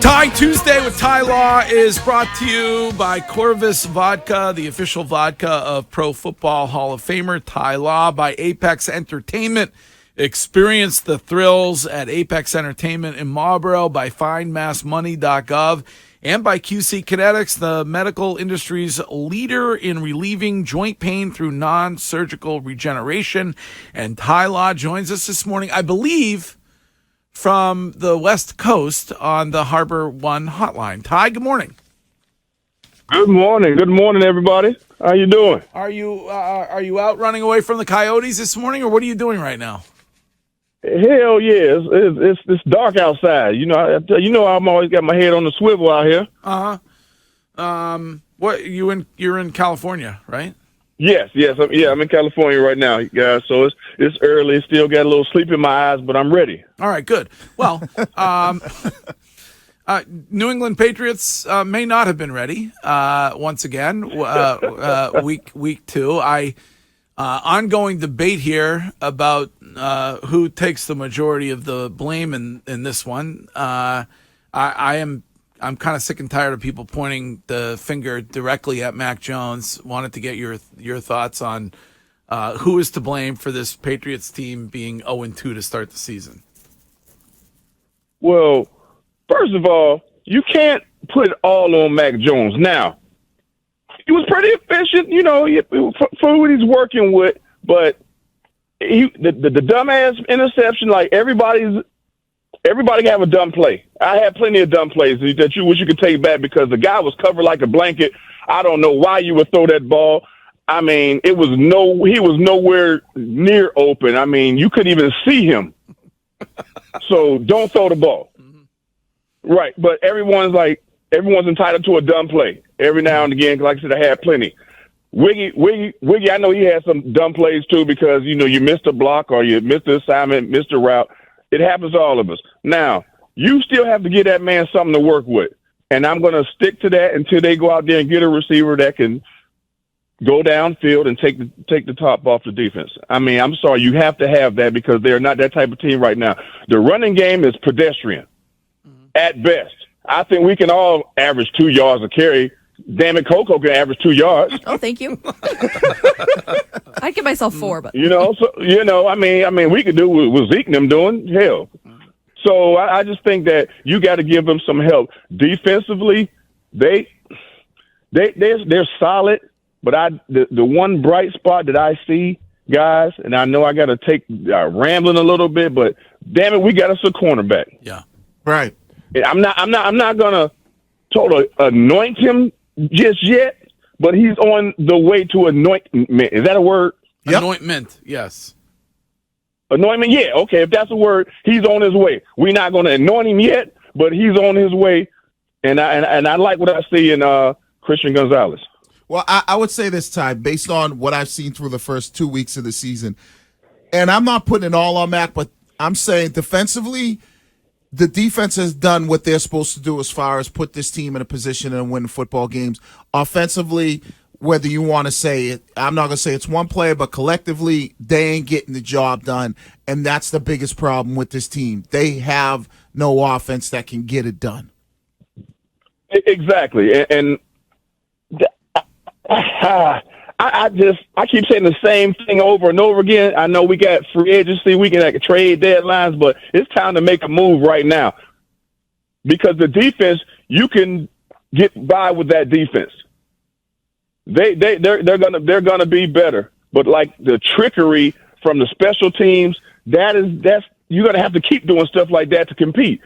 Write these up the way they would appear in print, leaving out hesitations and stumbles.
Ty Tuesday with Ty Law is brought to you by Corvus Vodka, the official vodka of Pro Football Hall of Famer Ty Law, by Apex Entertainment. Experience the thrills at Apex Entertainment in Marlboro, by findmassmoney.gov, and by QC Kinetics, the medical industry's leader in relieving joint pain through non-surgical regeneration. And Ty Law joins us this morning, I believe, from the West Coast on the Harbor One hotline. Ty, good morning. Good morning. Good morning, everybody. How you doing? Are you out running away from the Coyotes this morning, or what are you doing right now? Hell yeah! It's dark outside. You know, I'm always got my head on the swivel out here. What you're in California, right? Yes. I'm in California right now, guys. So it's early. Still got a little sleep in my eyes, but I'm ready. All right, good. Well, New England Patriots may not have been ready once again. Week 2. Ongoing debate here about who takes the majority of the blame in this one. I'm kind of sick and tired of people pointing the finger directly at Mac Jones. Wanted to get your thoughts on who is to blame for this Patriots team being 0-2 to start the season. Well, first of all, you can't put it all on Mac Jones. Now, he was pretty efficient, you know, for who he's working with, but the dumbass interception, like everybody have a dumb play. I had plenty of dumb plays that you wish you could take back because the guy was covered like a blanket. I don't know why you would throw that ball. I mean, he was nowhere near open. I mean, you couldn't even see him. So don't throw the ball. Mm-hmm. Right. But everyone's entitled to a dumb play every now and again. Like I said, I had plenty. Wiggy, I know he had some dumb plays too because, you know, you missed a block or you missed the assignment, missed a route. It happens to all of us. Now, you still have to give that man something to work with. And I'm going to stick to that until they go out there and get a receiver that can go downfield and take the top off the defense. I mean, I'm sorry, you have to have that because they're not that type of team right now. The running game is pedestrian at best. I think we can all average 2 yards a carry. Damn it, Coco can average 2 yards. Oh, thank you. I'd give myself 4, but I mean, we could do what Zeke and them doing. Hell. So I just think that you got to give them some help defensively. They're solid, but the one bright spot that I see, guys, and I know I got to take rambling a little bit, but damn it, we got us a cornerback. Yeah, right. I'm not gonna totally anoint him just yet, but he's on the way to anointment. Is that a word? Yep. Anointment, yes. Anointment, yeah. Okay, if that's a word, he's on his way. We're not going to anoint him yet, but he's on his way. And I like what I see in Christian Gonzalez. Well, I would say this, Ty, based on what I've seen through the first 2 weeks of the season, and I'm not putting it all on Mac, but I'm saying defensively, the defense has done what they're supposed to do as far as put this team in a position and win football games. Offensively, whether you want to say it, I'm not going to say it's one player, but collectively, they ain't getting the job done, and that's the biggest problem with this team. They have no offense that can get it done. Exactly, and I keep saying the same thing over and over again. I know we got free agency, we can trade deadlines, but it's time to make a move right now because the defense, you can get by with that defense. They're gonna be better, but like the trickery from the special teams, that's you're gonna have to keep doing stuff like that to compete.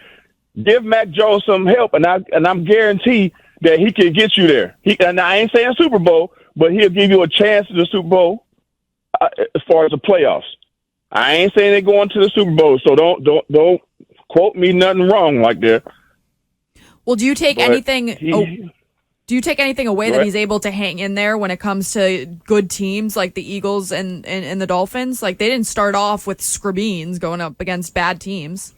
Give Mac Jones some help, and I'm guarantee that he can get you there. And I ain't saying Super Bowl, but he'll give you a chance to the Super Bowl as far as the playoffs. I ain't saying they're going to the Super Bowl, so don't quote me nothing wrong like that. Well, do you take anything? Do you take anything away that he's able to hang in there when it comes to good teams like the Eagles and the Dolphins? Like they didn't start off with scrubbeens going up against bad teams.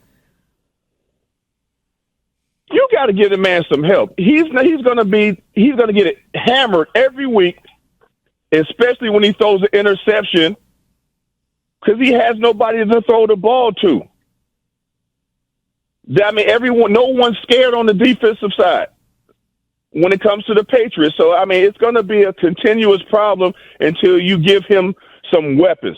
You got to give the man some help. He's gonna get it hammered every week, especially when he throws an interception, because he has nobody to throw the ball to. I mean, no one's scared on the defensive side when it comes to the Patriots. So, I mean, it's going to be a continuous problem until you give him some weapons.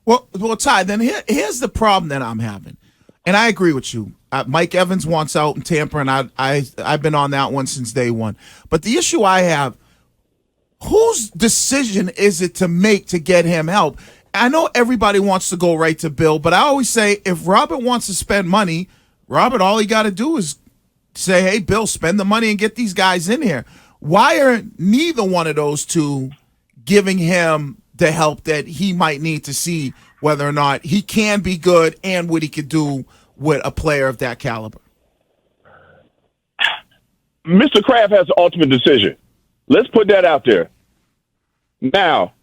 Well, Ty, then here's the problem that I'm having. And I agree with you. Mike Evans wants out in Tampa, and I've been on that one since day one. But the issue I have, whose decision is it to make to get him help? I know everybody wants to go right to Bill, but I always say if Robert wants to spend money, Robert, all he got to do is say, hey, Bill, spend the money and get these guys in here. Why are neither one of those two giving him the help that he might need to see whether or not he can be good and what he could do with a player of that caliber? Mr. Kraft has the ultimate decision. Let's put that out there. Now,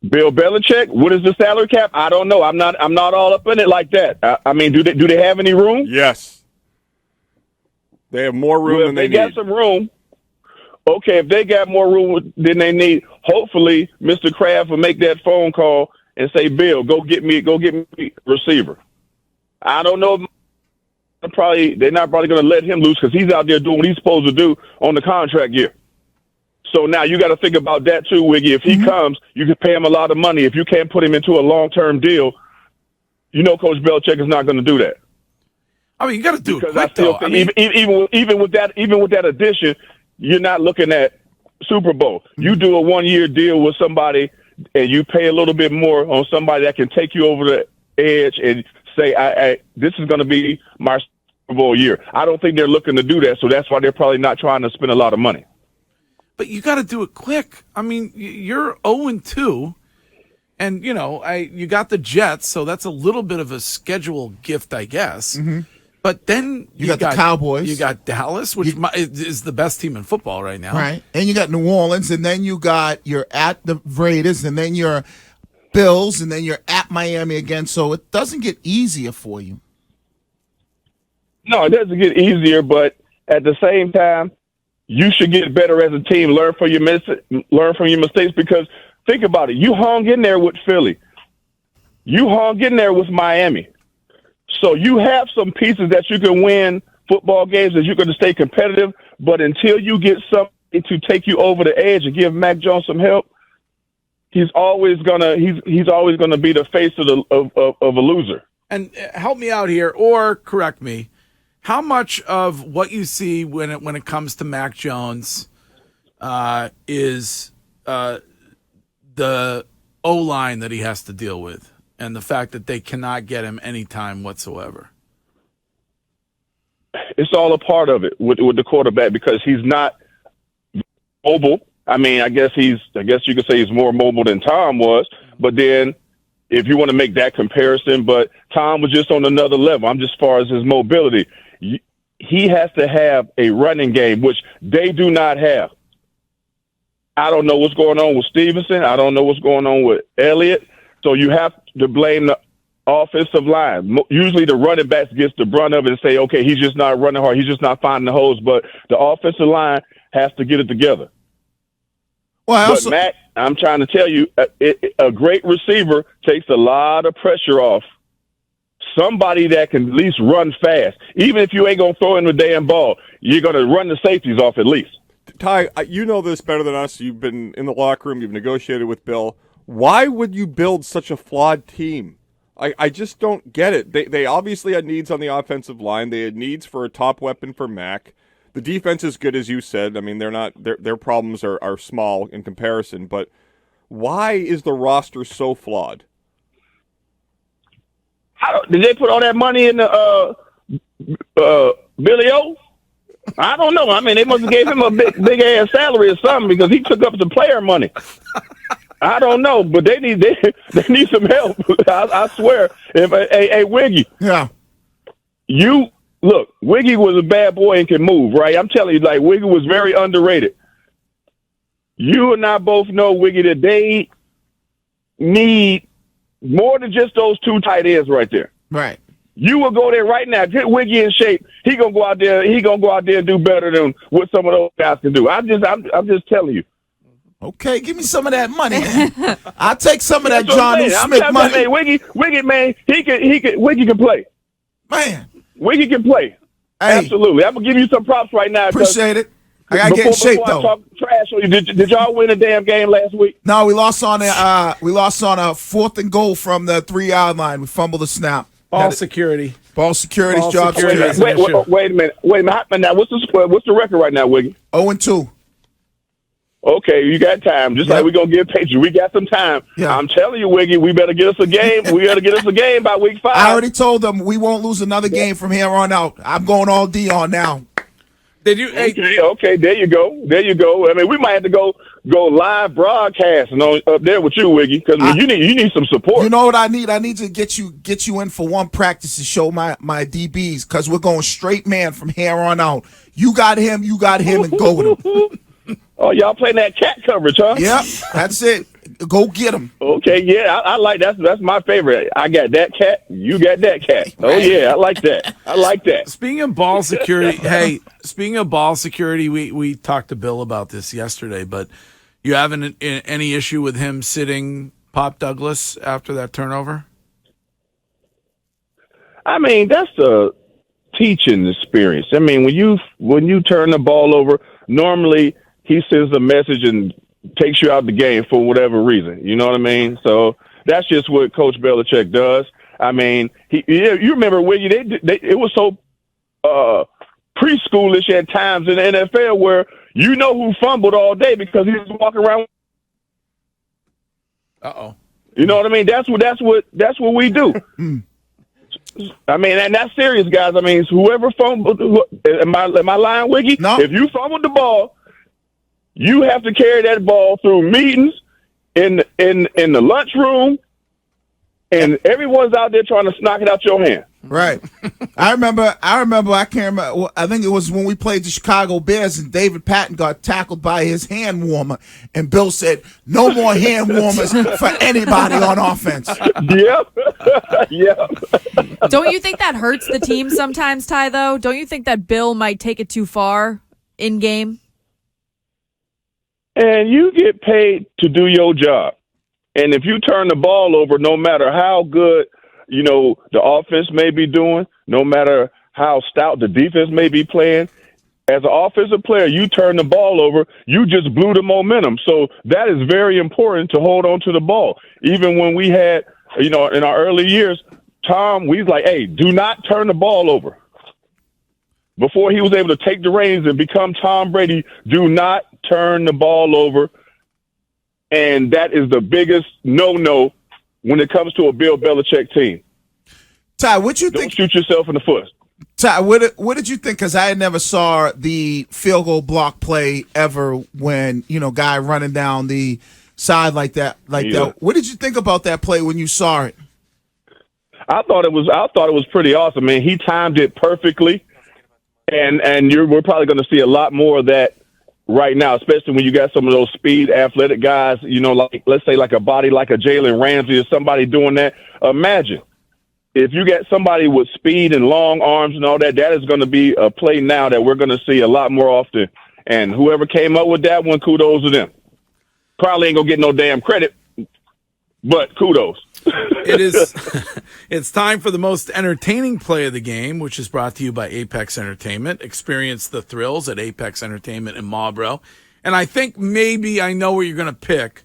Bill Belichick, what is the salary cap? I don't know. I'm not all up in it like that. I mean, do they have any room? Yes. They have more room than they need. They got some room. Okay, if they got more room than they need, hopefully Mr. Kraft will make that phone call and say, Bill, go get me a receiver. I don't know. They're not probably going to let him loose because he's out there doing what he's supposed to do on the contract year. So now you got to think about that too, Wiggy. If he comes, you can pay him a lot of money. If you can't put him into a long-term deal, you know Coach Belichick is not going to do that. I mean, you got to do because it quick, though. Even with that addition, you're not looking at Super Bowl. You do a 1-year deal with somebody, and you pay a little bit more on somebody that can take you over the edge and say, this is going to be my Super Bowl year. I don't think they're looking to do that, so that's why they're probably not trying to spend a lot of money. But you got to do it quick. I mean, you're 0-2, and you got the Jets, so that's a little bit of a schedule gift, I guess. Mm-hmm. But then you got the Cowboys. You got Dallas, which is the best team in football right now. Right. And you got New Orleans, and then you're at the Raiders, and then you're Bills, and then you're at Miami again. So it doesn't get easier for you. No, it doesn't get easier, but at the same time, you should get better as a team. Learn from your mistakes, because think about it. You hung in there with Philly. You hung in there with Miami. So you have some pieces that you can win football games, that you're going to stay competitive. But until you get somebody to take you over the edge and give Mac Jones some help, he's always gonna be the face of a loser. And help me out here, or correct me. How much of what you see when it comes to Mac Jones is the O-line that he has to deal with, and the fact that they cannot get him any time whatsoever? It's all a part of it with the quarterback, because he's not mobile. I mean, I guess you could say he's more mobile than Tom was, but then if you want to make that comparison, but Tom was just on another level. I'm just, as far as his mobility, he has to have a running game, which they do not have. I don't know what's going on with Stevenson. I don't know what's going on with Elliott. So you have to blame the offensive line. Usually the running backs gets the brunt of it and say, okay, he's just not running hard. He's just not finding the holes. But the offensive line has to get it together. Well, but Mac, I'm trying to tell you, a great receiver takes a lot of pressure off somebody that can at least run fast. Even if you ain't going to throw in the damn ball, you're going to run the safeties off at least. Ty, you know this better than us. You've been in the locker room. You've negotiated with Bill. Why would you build such a flawed team? I just don't get it. They obviously had needs on the offensive line. They had needs for a top weapon for Mac. The defense is good, as you said. I mean, they're not. Their problems are small in comparison. But why is the roster so flawed? Did they put all that money in the Billy O? I don't know. I mean, they must have gave him a big ass salary or something, because he took up some player money. I don't know, but they need some help. I swear. Hey, Wiggy. Yeah. You look. Wiggy was a bad boy and can move, right? I'm telling you, like, Wiggy was very underrated. You and I both know, Wiggy, that they need more than just those two tight ends right there. Right. You will go there right now, get Wiggy in shape. He gonna go out there and do better than what some of those guys can do. I'm just telling you. Okay, give me some of that money, man. I'll take some of that John Smith money. Wiggy, man, Wiggy can play. Man, Wiggy can play. Hey, Absolutely. I'm gonna give you some props right now. appreciate it. I gotta get in shape before I though. talk trash on you, did y'all win a damn game last week? No, we lost on a 4th and goal from the 3-yard line. We fumbled the snap. Ball security. Ball security's Ball job. security. Wait a minute. Now, what's the record right now, Wiggy? 0-2. Okay, you got time. Just like we're going to give Patriots. We got some time. Yeah. I'm telling you, Wiggy, we better get us a game. We got to get us a game by week 5. I already told them we won't lose another game from here on out. I'm going all Dion now. Did you? Hey, Okay, there you go. I mean, we might have to go live broadcasting up there with you, Wiggy, because you need some support. You know what I need? I need to get you in for one practice to show my DBs, because we're going straight man from here on out. You got him, and go with him. Oh, y'all playing that cat coverage, huh? Yep, that's it. Go get him. Okay, yeah, I like that's my favorite. I got that cat, you got that cat. Oh yeah, I like that. speaking of ball security, we talked to Bill about this yesterday, but you haven't any issue with him sitting Pop Douglas after that turnover? I mean, that's a teaching experience. I mean, when you turn the ball over, normally he sends a message and takes you out the game for whatever reason. You know what I mean? So that's just what Coach Belichick does. I mean, you remember Wiggy? It was so preschoolish at times in the NFL where you know who fumbled all day because he was walking around. Uh-oh. You know what I mean? That's what we do. I mean, and that's serious, guys. I mean, whoever fumbled, am I lying, Wiggy? No. If you fumbled the ball, you have to carry that ball through meetings, in the lunchroom, and everyone's out there trying to knock it out your hand. Right. I remember. I can't remember. I think it was when we played the Chicago Bears and David Patton got tackled by his hand warmer, and Bill said, "No more hand warmers for anybody on offense." Yep. Don't you think that hurts the team sometimes, Ty, though? Don't you think that Bill might take it too far in game? And you get paid to do your job. And if you turn the ball over, no matter how good, the offense may be doing, no matter how stout the defense may be playing, as an offensive player, you turn the ball over, you just blew the momentum. So that is very important to hold on to the ball. Even when we had, in our early years, Tom, we was like, hey, do not turn the ball over. Before he was able to take the reins and become Tom Brady, do not turn the ball over. And that is the biggest no-no when it comes to a Bill Belichick team. Ty, what you think? Don't shoot yourself in the foot. Ty, what did you think? Because I never saw the field goal block play ever when, guy running down the side like that. What did you think about that play when you saw it? I thought it was pretty awesome, man. He timed it perfectly. And we're probably going to see a lot more of that right now, especially when you got some of those speed, athletic guys, like, let's say like a body like a Jalen Ramsey or somebody doing that. Imagine if you get somebody with speed and long arms and all that, that is going to be a play now that we're going to see a lot more often. And whoever came up with that one, kudos to them. Probably ain't going to get no damn credit, but kudos. It's time for the most entertaining play of the game, which is brought to you by Apex Entertainment. Experience the thrills at Apex Entertainment in Marlboro. And I think maybe I know what you're going to pick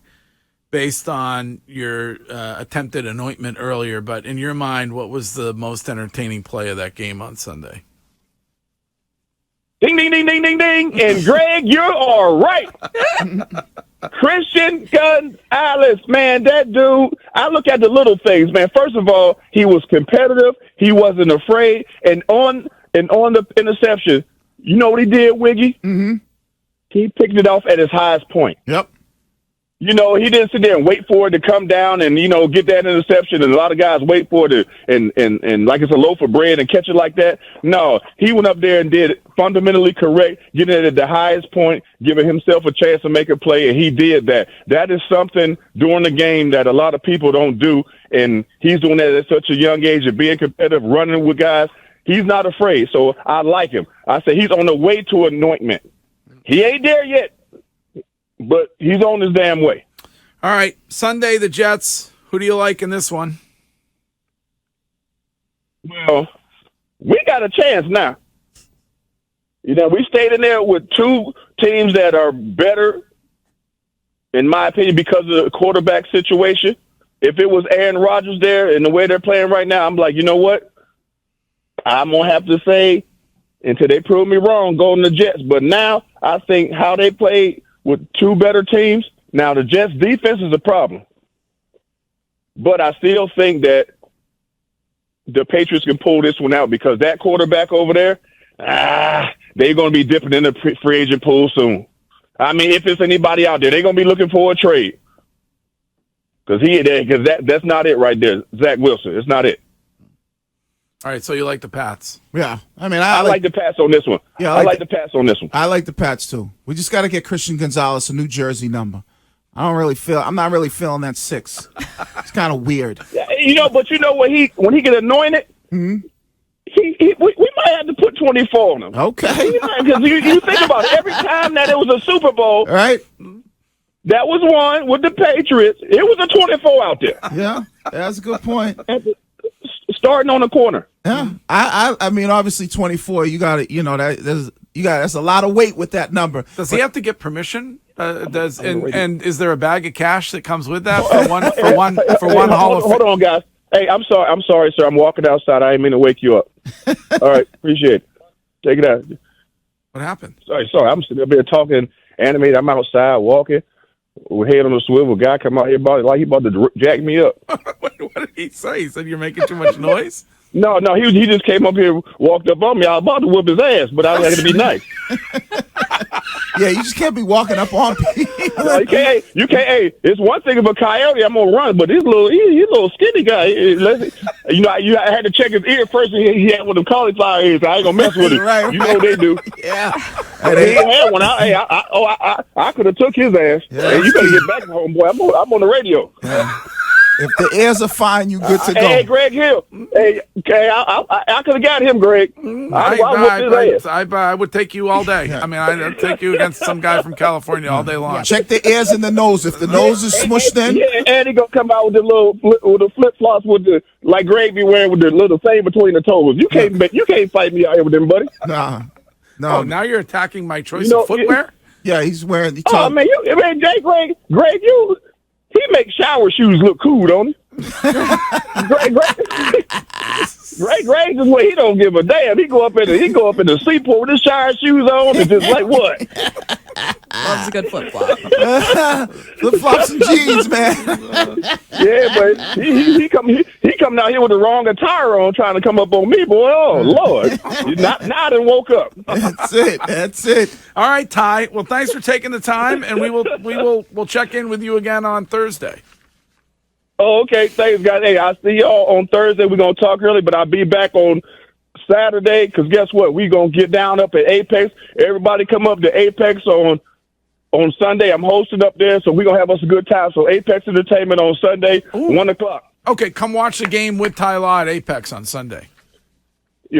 based on your attempted anointment earlier, but in your mind, what was the most entertaining play of that game on Sunday? Ding, ding, ding, ding, ding, ding. And Greg, you're all right. Christian Gonzalez, man, that dude, I look at the little things, man. First of all, he was competitive. He wasn't afraid. And on the interception, you know what he did, Wiggy? Mm-hmm. He picked it off at his highest point. Yep. He didn't sit there and wait for it to come down and, get that interception. And a lot of guys wait for it and like it's a loaf of bread and catch it like that. No, he went up there and did it fundamentally correct, getting it at the highest point, giving himself a chance to make a play. And he did that. That is something during the game that a lot of people don't do. And he's doing that at such a young age of being competitive, running with guys. He's not afraid. So I like him. I say he's on the way to anointment. He ain't there yet, but he's on his damn way. All right, Sunday, the Jets. Who do you like in this one? Well, We got a chance now. You know, we stayed in there with two teams that are better, in my opinion, because of the quarterback situation. If it was Aaron Rodgers there and the way they're playing right now, I'm like, you know what? I'm going to have to say, until they prove me wrong, go on the Jets. But now I think how they played with two better teams, now the Jets' defense is a problem. But I still think that the Patriots can pull this one out because that quarterback over there, they're going to be dipping in the free agent pool soon. I mean, if it's anybody out there, they're going to be looking for a trade. Because that's not it right there, Zach Wilson. It's not it. All right, so you like the Pats? Yeah, I mean, I like the Pats on this one. Yeah, I like the Pats on this one. I like the Pats too. We just got to get Christian Gonzalez a New Jersey number. I'm not really feeling that 6. It's kind of weird. You know, but you know when he get anointed, we might have to put 24 on him. Okay. Because you think about it, every time that it was a Super Bowl, All right. that was one with the Patriots. It was a 24 out there. Yeah, that's a good point. Starting on the corner. Yeah, I mean, obviously 24. You got it. You know that's a lot of weight with that number. Does he have to get permission? And is there a bag of cash that comes with that for one Hall of Fame? Hold on, guys. Hey, I'm sorry, sir. I'm walking outside. I didn't mean to wake you up. All right, appreciate it. Take it out. What happened? Sorry. I'm sitting up here talking animated. I'm outside walking. With head on the swivel. Guy come out here like he about to jack me up. What did he say? He said you're making too much noise? No, he just came up here, walked up on me. I was about to whoop his ass, but I was going to be nice. Yeah, you just can't be walking up on people. No, you can't. Hey, it's one thing if a coyote, I'm gonna run, but he's a little skinny guy. You know, I had to check his ear first, and he had one of them cauliflower ears. So I ain't gonna mess with him. Right. You know what they do. Yeah. But he had one. I could have took his ass. Yeah. Hey, you better get back home, boy. I'm on the radio. Yeah. If the ears are fine, you good to go. Hey, Greg Hill. Hey, I could have got him, Greg. I would take you all day. I mean, I'd take you against some guy from California all day long. Check the ears and the nose. If the nose is smushed in. Yeah, and he gonna come out with the flip flops like Greg be wearing with the little thing between the toes. You can't fight me out here with them, buddy. Nah. No. Oh, now you're attacking my choice of footwear? Yeah, he's wearing. Man, Greg, he makes shower shoes look cool, don't he? Greg just way he don't give a damn. He go up in the seaport with his shower shoes on and just like what? Loves a good flip flop. Flip flops and jeans, man. Yeah, but he come down here with the wrong attire on, trying to come up on me, boy. Oh Lord! Now I done woke up. That's it. All right, Ty. Well, thanks for taking the time, and we'll check in with you again on Thursday. Oh, okay. Thanks, guys. Hey, I'll see y'all on Thursday. We're going to talk early, but I'll be back on Saturday because guess what? We're going to get down up at Apex. Everybody come up to Apex on Sunday. I'm hosting up there, so we're going to have us a good time. So Apex Entertainment on Sunday, 1 o'clock. Okay, come watch the game with Ty Law at Apex on Sunday.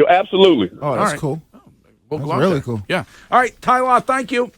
Absolutely. Oh, that's cool. We'll That's go out really there. cool. Yeah. All right, Ty Law, thank you.